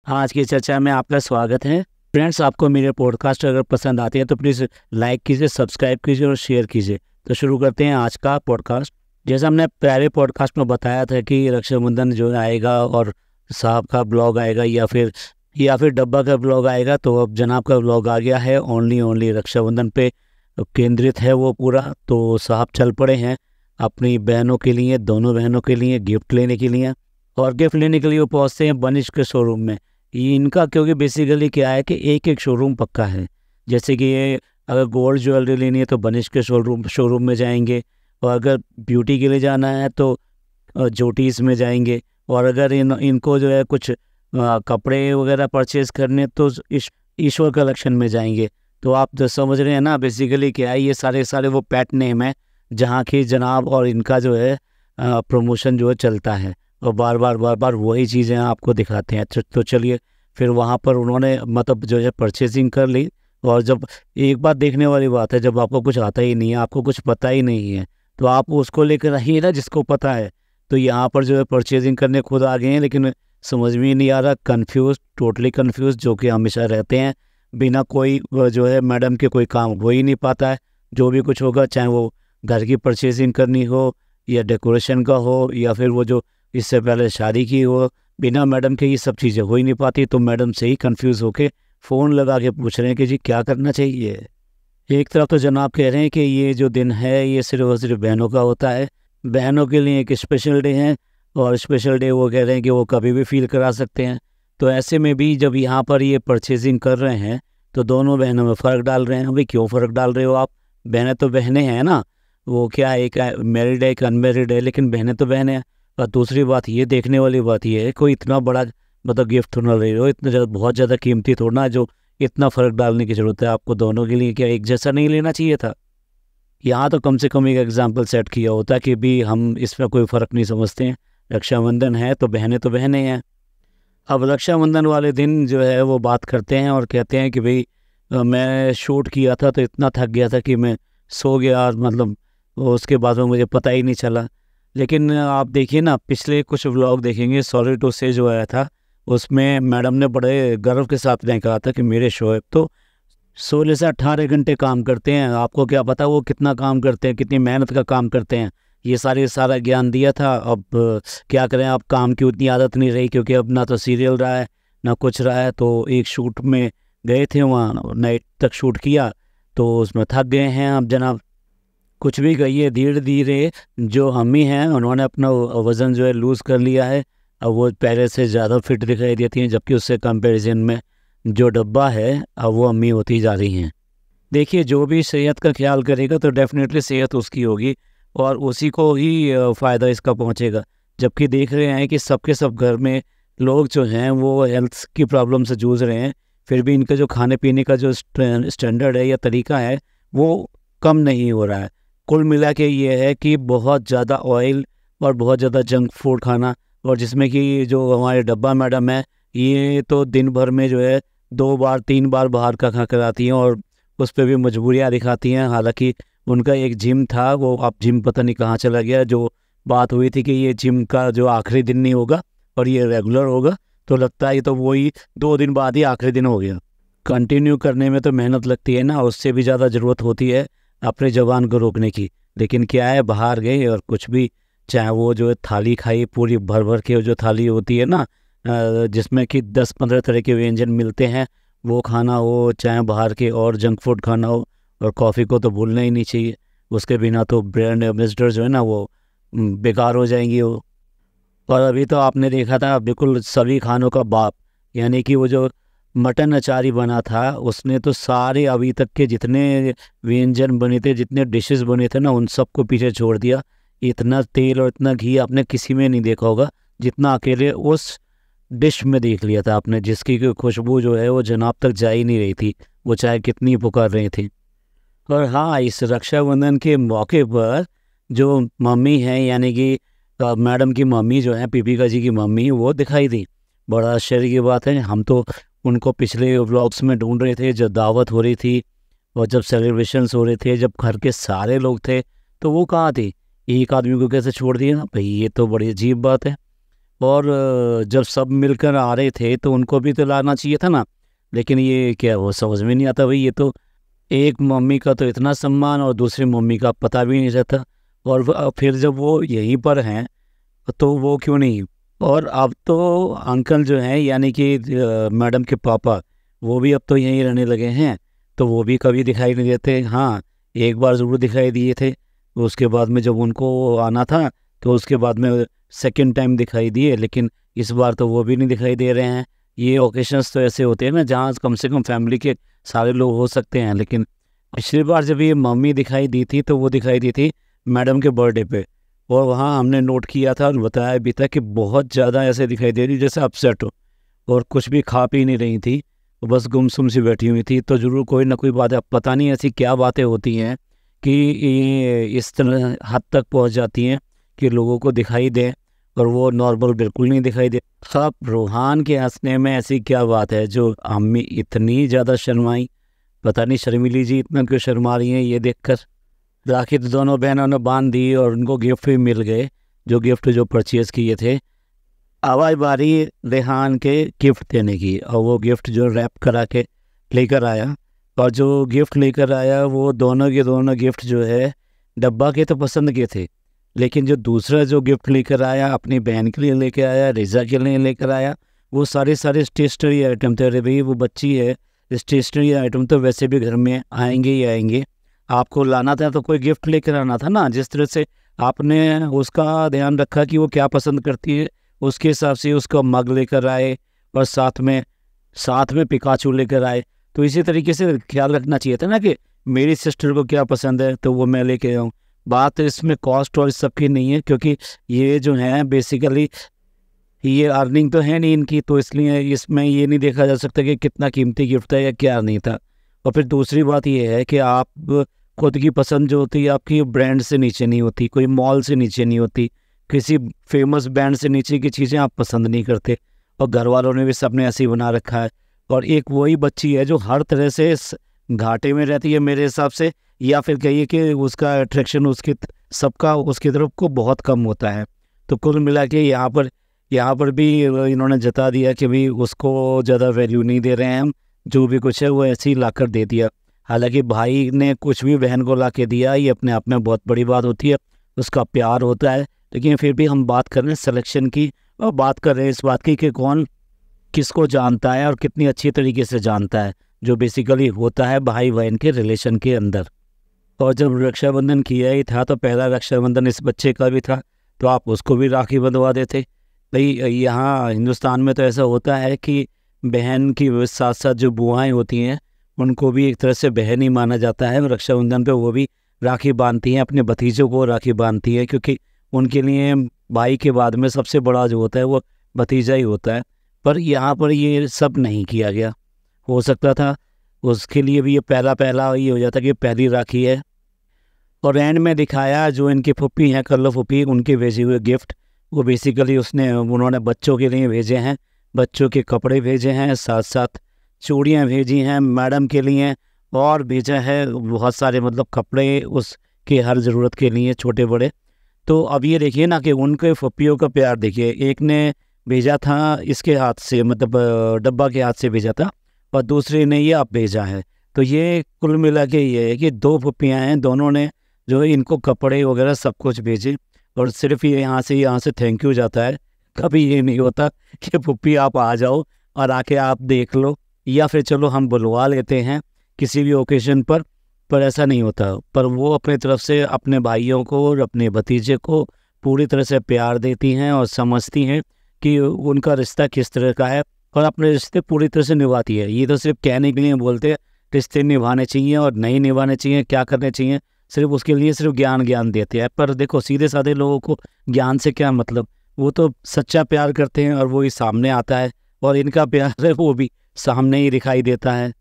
आज की चर्चा में आपका स्वागत है। फ्रेंड्स, आपको मेरे पॉडकास्ट अगर पसंद आते हैं तो प्लीज़ लाइक कीजिए, सब्सक्राइब कीजिए और शेयर कीजिए। तो शुरू करते हैं आज का पॉडकास्ट। जैसा हमने पहले पॉडकास्ट में बताया था कि रक्षाबंधन जो आएगा और साहब का ब्लॉग आएगा या फिर डब्बा का ब्लॉग आएगा, तो अब जनाब का ब्लॉग आ गया है। ओनली रक्षाबंधन पे केंद्रित है वो पूरा। तो साहब चल पड़े हैं अपनी बहनों के लिए, दोनों बहनों के लिए गिफ्ट लेने के लिए। और गिफ्ट लेने के लिए वो पहुँचते हैं बनिश के शोरूम में। ये इनका क्योंकि बेसिकली क्या है कि एक एक शोरूम पक्का है। जैसे कि ये अगर गोल्ड ज्वेलरी लेनी है तो बनिश के शोरूम में जाएंगे, और अगर ब्यूटी के लिए जाना है तो ज्योतिष में जाएंगे, और अगर इनको जो है कुछ कपड़े वगैरह परचेज़ करने तो ईश्वर कलेक्शन में जाएंगे। तो आप जो समझ रहे हैं ना, बेसिकली क्या है, ये सारे वो पेट नेम है जहाँ की जनाब और इनका जो है प्रमोशन जो है चलता है, और बार बार वही चीज़ें आपको दिखाते हैं। तो चलिए, फिर वहाँ पर उन्होंने मतलब जो है परचेजिंग कर ली। और जब एक बात देखने वाली बात है, जब आपको कुछ आता ही नहीं है, आपको कुछ पता ही नहीं है, तो आप उसको लेकर रहिए ना जिसको पता है। तो यहाँ पर जो है परचेजिंग करने खुद आ गए हैं, लेकिन समझ में ही नहीं आ रहा, टोटली कन्फ्यूज़ जो कि हमेशा रहते हैं। बिना कोई जो है मैडम के कोई काम हो ही नहीं पाता है। जो भी कुछ होगा, चाहे वो घर की परचेजिंग करनी हो या डेकोरेशन का हो या फिर वो जो इससे पहले शादी की हो, बिना मैडम के ये सब चीज़ें हो ही नहीं पाती। तो मैडम से ही कंफ्यूज होके फ़ोन लगा के पूछ रहे हैं कि जी क्या करना चाहिए। एक तरफ तो जनाब कह रहे हैं कि ये जो दिन है ये सिर्फ और सिर्फ बहनों का होता है, बहनों के लिए एक स्पेशल डे है, और स्पेशल डे वो कह रहे हैं कि वो कभी भी फील करा सकते हैं। तो ऐसे में भी जब यहाँ पर ये परचेजिंग कर रहे हैं तो दोनों बहनों में फ़र्क डाल रहे हैं। भाई क्यों फ़र्क डाल रहे हो आप? बहनें तो बहनें हैं ना। वो क्या, एक मैरिड है एक अनमेरिड है, लेकिन बहनें तो बहनें हैं। और दूसरी बात ये देखने वाली बात ये है, कोई इतना बड़ा मतलब गिफ्ट थोड़ा ले रहे हो, इतना ज़्यादा बहुत ज़्यादा कीमती थोड़ा ना जो इतना फ़र्क डालने की ज़रूरत है आपको दोनों के लिए। क्या एक जैसा नहीं लेना चाहिए था? यहाँ तो कम से कम एक एग्जाम्पल सेट किया होता कि भी हम इसमें कोई फ़र्क नहीं समझते हैं, रक्षाबंधन है तो बहनें हैं। अब रक्षाबंधन वाले दिन जो है वो बात करते हैं और कहते हैं कि भाई मैं शूट किया था तो इतना थक गया था कि मैं सो गया, और मतलब उसके बाद में मुझे पता ही नहीं चला। लेकिन आप देखिए ना, पिछले कुछ व्लॉग देखेंगे, सॉरी टू से जो आया था, उसमें मैडम ने बड़े गर्व के साथ ने कहा था कि मेरे शोएब तो 16 से 18 घंटे काम करते हैं। आपको क्या पता वो कितना काम करते हैं, कितनी मेहनत का काम करते हैं। ये सारा ज्ञान दिया था। अब क्या करें, अब काम की उतनी आदत नहीं रही, क्योंकि अब ना तो सीरियल रहा है ना कुछ रहा है। तो एक शूट में गए थे, वहाँ नाइट तक शूट किया, तो उसमें थक गए हैं। अब जनाब कुछ भी कहिए, धीरे धीरे जो अम्मी हैं उन्होंने अपना वज़न जो है लूज़ कर लिया है। अब वो पहले से ज़्यादा फिट दिखाई देती हैं, जबकि उससे कंपैरिजन में जो डब्बा है अब वो अम्मी होती जा रही हैं। देखिए, जो भी सेहत का ख्याल करेगा तो डेफिनेटली सेहत उसकी होगी, और उसी को ही फ़ायदा इसका पहुंचेगा। जबकि देख रहे हैं कि सबके सब घर में लोग जो हैं वो हेल्थ की प्रॉब्लम से जूझ रहे हैं, फिर भी इनका जो खाने पीने का जो स्टैंडर्ड है या तरीका है वो कम नहीं हो रहा है। कुल मिला के ये है कि बहुत ज़्यादा ऑयल और बहुत ज़्यादा जंक फूड खाना, और जिसमें कि जो हमारे डब्बा मैडम है, ये तो दिन भर में जो है 2 बार 3 बार बाहर का खा कर आती हैं, और उस पर भी मजबूरियाँ दिखाती हैं। हालांकि उनका एक जिम था, वो अब जिम पता नहीं कहाँ चला गया। जो बात हुई थी कि ये जिम का जो आखिरी दिन नहीं होगा और ये रेगुलर होगा, तो लगता है ये तो वही 2 दिन बाद ही आखिरी दिन हो गया। कंटिन्यू करने में तो मेहनत लगती है ना, उससे भी ज़्यादा ज़रूरत होती है अपने जवान को रोकने की। लेकिन क्या है, बाहर गए और कुछ भी, चाहे वो जो है थाली खाई पूरी भर भर के, जो थाली होती है ना जिसमें कि 10-15 तरह के व्यंजन मिलते हैं, वो खाना हो, चाहे बाहर के और जंक फूड खाना हो। और कॉफ़ी को तो भूलना ही नहीं चाहिए, उसके बिना तो ब्रांड एम्बेसडर जो है ना वो बेकार हो जाएंगी वो। और अभी तो आपने देखा था बिल्कुल सभी खानों का बाप, यानी कि वो जो मटन अचारी बना था, उसने तो सारे अभी तक के जितने व्यंजन बने थे, जितने डिशेस बने थे ना, उन सबको पीछे छोड़ दिया। इतना तेल और इतना घी आपने किसी में नहीं देखा होगा जितना अकेले उस डिश में देख लिया था आपने, जिसकी की खुशबू जो है वो जनाब तक जा ही नहीं रही थी, वो चाहे कितनी पुकार रही थी। और हाँ, इस रक्षाबंधन के मौके पर जो मम्मी हैं, यानी कि मैडम की मम्मी जो है, पीपिका जी की मम्मी, वो दिखाई दी। बड़ा आश्चर्य की बात है, हम तो उनको पिछले व्लॉग्स में ढूंढ रहे थे, जब दावत हो रही थी और जब सेलिब्रेशंस हो रहे थे, जब घर के सारे लोग थे, तो वो कहाँ थी? एक आदमी को कैसे छोड़ दिया भाई, ये तो बड़ी अजीब बात है। और जब सब मिलकर आ रहे थे तो उनको भी तो लाना चाहिए था ना। लेकिन ये क्या, वो समझ में नहीं आता भाई। ये तो एक मम्मी का तो इतना सम्मान और दूसरी मम्मी का पता भी नहीं रहता। और फिर जब वो यहीं पर हैं तो वो क्यों नहीं। और अब तो अंकल जो हैं यानी कि मैडम के पापा, वो भी अब तो यहीं रहने लगे हैं, तो वो भी कभी दिखाई नहीं देते। हाँ, एक बार ज़रूर दिखाई दिए थे, उसके बाद में जब उनको आना था तो उसके बाद में सेकंड टाइम दिखाई दिए, लेकिन इस बार तो वो भी नहीं दिखाई दे रहे हैं। ये ओकेशंस तो ऐसे होते हैं ना जहाँ कम से कम फैमिली के सारे लोग हो सकते हैं। लेकिन पिछली बार जब ये मम्मी दिखाई दी थी तो वो दिखाई दी थी मैडम के बर्थडे पे, और वहाँ हमने नोट किया था और बताया भी था कि बहुत ज़्यादा ऐसे दिखाई दे रही जैसे अपसेट हो, और कुछ भी खा पी नहीं रही थी, वो बस गुमसुम सी बैठी हुई थी। तो ज़रूर कोई ना कोई बात है, पता नहीं ऐसी क्या बातें होती हैं कि ये इस तरह हद तक पहुंच जाती हैं कि लोगों को दिखाई दे और वो नॉर्मल बिल्कुल नहीं दिखाई दे। अब रूहान के हंसने में ऐसी क्या बात है जो अम्मी इतनी ज़्यादा शर्माई। पता नहीं शर्मिली जी इतना क्यों शर्मा रही हैं ये देखकर। राखी तो दोनों बहनों ने बांध दी और उनको गिफ्ट भी मिल गए, जो परचेज़ किए थे। अब आई बारी रेहान के गिफ्ट देने की, और वो गिफ्ट जो रैप करा के लेकर आया, और जो गिफ्ट लेकर आया वो दोनों के दोनों गिफ्ट जो है डब्बा के तो पसंद के थे, लेकिन जो दूसरा जो गिफ्ट लेकर आया अपनी बहन के लिए लेकर आया, रिजा के लिए लेकर आया, वो सारे स्टेशनरी आइटम थे। अरे भाई वो बच्ची है, स्टेशनरी आइटम तो वैसे भी घर में आएंगे ही आएंगे, आपको लाना था तो कोई गिफ्ट लेकर आना था ना। जिस तरह से आपने उसका ध्यान रखा कि वो क्या पसंद करती है, उसके हिसाब से उसका मग लेकर आए और साथ में पिकाचू लेकर आए। तो इसी तरीके से ख्याल रखना चाहिए था ना कि मेरी सिस्टर को क्या पसंद है तो वो मैं लेके आऊँ। बात इसमें कॉस्ट और इस सब की नहीं है, क्योंकि ये जो है बेसिकली ये अर्निंग तो है नहीं इनकी, तो इसलिए इसमें ये नहीं देखा जा सकता कि कितना कीमती गिफ्ट था या क्या नहीं था। और फिर दूसरी बात ये है कि आप खुद की पसंद जो होती है आपकी ब्रांड से नीचे नहीं होती, कोई मॉल से नीचे नहीं होती, किसी फेमस ब्रांड से नीचे की चीज़ें आप पसंद नहीं करते। और घर वालों ने भी सबने ऐसे ही बना रखा है। और एक वही बच्ची है जो हर तरह से घाटे में रहती है मेरे हिसाब से, या फिर कहिए कि उसका अट्रैक्शन सबका उसकी तरफ को बहुत कम होता है। तो कुल मिला के यहाँ पर भी इन्होंने जता दिया कि भाई उसको ज़्यादा वैल्यू नहीं दे रहे हैं हम, जो भी कुछ है वो ऐसे ही ला कर दे दिया। हालांकि भाई ने कुछ भी बहन को ला के दिया ये अपने आप में बहुत बड़ी बात होती है, उसका प्यार होता है। लेकिन फिर भी हम बात कर रहे हैं सिलेक्शन की, और बात कर रहे हैं इस बात की कि कौन किसको जानता है और कितनी अच्छी तरीके से जानता है, जो बेसिकली होता है भाई बहन के रिलेशन के अंदर। और जब रक्षाबंधन किया ही था तो पहला रक्षाबंधन इस बच्चे का भी था, तो आप उसको भी राखी बंधवा देते भाई। यहाँ हिंदुस्तान में तो ऐसा होता है कि बहन की साथ साथ जो बुआएं होती हैं उनको भी एक तरह से बहन ही माना जाता है। रक्षाबंधन पे वो भी राखी बांधती हैं, अपने भतीजों को राखी बांधती है, क्योंकि उनके लिए भाई के बाद में सबसे बड़ा जो होता है वो भतीजा ही होता है। पर यहाँ पर ये सब नहीं किया गया। हो सकता था उसके लिए भी ये पहला ये हो जाता कि पहली राखी है। और एंड में दिखाया जो इनकी फुप्पी हैं कल्लो फुप्पी, उनके भेजे हुए गिफ्ट, वो बेसिकली उन्होंने बच्चों के लिए भेजे हैं, बच्चों के कपड़े भेजे हैं, साथ साथ चूड़ियाँ भेजी हैं मैडम के लिए, और भेजा है बहुत सारे मतलब कपड़े उसके हर ज़रूरत के लिए छोटे बड़े। तो अब ये देखिए ना कि उनके फुप्पियों का प्यार देखिए, एक ने भेजा था इसके हाथ से, मतलब डब्बा के हाथ से भेजा था, और दूसरे ने ये अब भेजा है। तो ये कुल मिला के ये है कि दो फुप्पियाँ हैं, दोनों ने जो है इनको कपड़े वगैरह सब कुछ भेजे, और सिर्फ ये यहाँ से थैंक यू जाता है। कभी ये नहीं होता कि फुप्पी आप आ जाओ और आके आप देख लो, या फिर चलो हम बुलवा लेते हैं किसी भी ओकेजन पर ऐसा नहीं होता। पर वो अपने तरफ से अपने भाइयों को और अपने भतीजे को पूरी तरह से प्यार देती हैं और समझती हैं कि उनका रिश्ता किस तरह का है, और अपने रिश्ते पूरी तरह से निभाती है। ये तो सिर्फ कहने के लिए बोलते हैं रिश्ते निभाने चाहिए और नहीं निभाने चाहिए, क्या करने चाहिए, सिर्फ उसके लिए सिर्फ ज्ञान देते हैं। पर देखो सीधे साधे लोगों को ज्ञान से क्या मतलब, वो तो सच्चा प्यार करते हैं और वो ही सामने आता है, और इनका प्यार है वो भी सामने ही दिखाई देता है।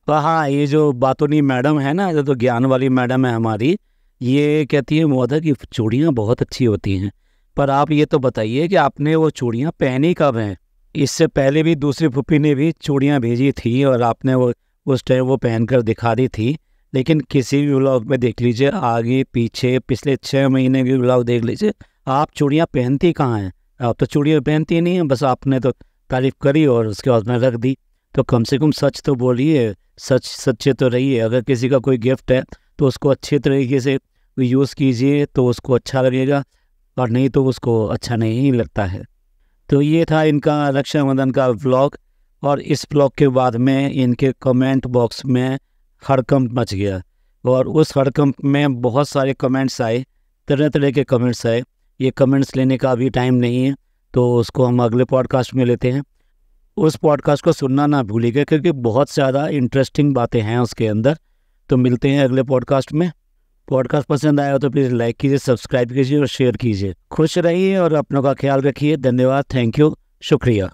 तो हाँ, ये जो बातोनी मैडम है ना, जो तो ज्ञान वाली मैडम है हमारी, ये कहती है मोदा की चूड़ियाँ बहुत अच्छी होती हैं। पर आप ये तो बताइए कि आपने वो चूड़ियाँ पहनी कब हैं? इससे पहले भी दूसरी फुप्पी ने भी चूड़ियाँ भेजी थी और आपने वो उस टाइम वो पहनकर दिखा दी थी। लेकिन किसी भी व्लॉग में देख लीजिए, आगे पीछे पिछले 6 महीने के व्लॉग देख लीजिए, आप चूड़ियाँ पहनती कहाँ हैं? आप तो चूड़ियाँ पहनती नहीं है, बस आपने तो तारीफ करी और उसके बाद में रख दी। तो कम से कम सच तो बोलिए, सच्चे तो रहिए। अगर किसी का कोई गिफ्ट है तो उसको अच्छे तरीके से यूज़ कीजिए तो उसको अच्छा लगेगा, और नहीं तो उसको अच्छा नहीं लगता है। तो ये था इनका रक्षाबंधन का व्लॉग, और इस व्लॉग के बाद में इनके कमेंट बॉक्स में हड़कंप मच गया, और उस हड़कंप में बहुत सारे कमेंट्स आए, तरह तरह के कमेंट्स आए। ये कमेंट्स लेने का अभी टाइम नहीं है, तो उसको हम अगले पॉडकास्ट में लेते हैं। उस पॉडकास्ट को सुनना ना भूलिएगा, क्योंकि बहुत ज़्यादा इंटरेस्टिंग बातें हैं उसके अंदर। तो मिलते हैं अगले पॉडकास्ट में। पॉडकास्ट पसंद आया हो तो प्लीज़ लाइक कीजिए, सब्सक्राइब कीजिए और शेयर कीजिए। खुश रहिए और अपनों का ख्याल रखिए। धन्यवाद, थैंक यू, शुक्रिया।